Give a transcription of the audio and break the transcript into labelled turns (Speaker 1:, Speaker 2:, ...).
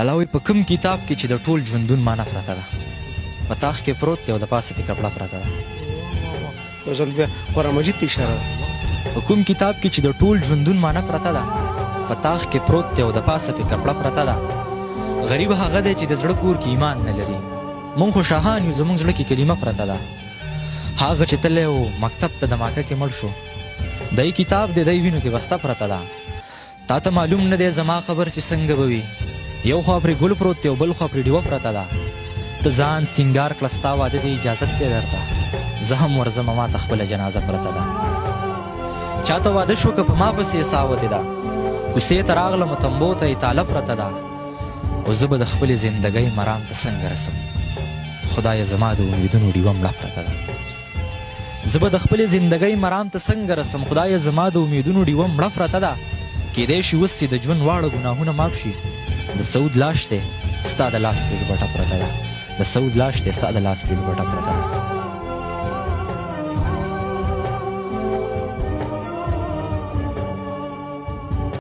Speaker 1: الله وایي په کوم کتاب کې چې د ټول ژوندون معنی پرته ده په تاخ کې پروت دی او د پاسه پې کپړه پرته ده
Speaker 2: یو ځل بیا قرآن مجید ته اشاره ده
Speaker 1: په کوم کتاب کې چې د ټول ژوندون معنی پرته ده په تاخ کې پروت دی او د پاسه پې کپړه پرته ده غریب هغه دی چې د زړه کور کې ایمان نه لري مونږ خو شاهان یو زموږ زړه کې کلمه پرته ده هغه چې تللی و مکتب ته د ماکه کې مړ شو دی کتاب دی دی وینو کې بسته پرته ده تا ته معلوم نه دی زما خبر چې څنګه به وي یو خوا پرې ګل پروت دی او بل خوا پرې ډیوه پرته ده ته ځان سینګار کړه ستا واده دی اجازت دی درته زه هم ورځم ما ته خپله جنازه پرته ده چا ته واده شو که په ما پسې ساوتې ده کوڅې ته راغلم تمبو ته یې تاله پرته ده او زه به د خپلې زندګۍ مرام ته څنګه رسم خدایه زما د امیدونو ډیوه مړه پرته ده زه به د خپلې زندګۍ مرام ته څنګه رسم خدایه زما د امیدونو ډیوه مړه پرته ده کیدای شي اوس چې د ژوند واړه ګناهونه معاف شي د سعود لاش دی ستا د لاس پرې لوبټه پرته ده د سعود لاش دی ستا د لاس پرې لوبټه پرته ده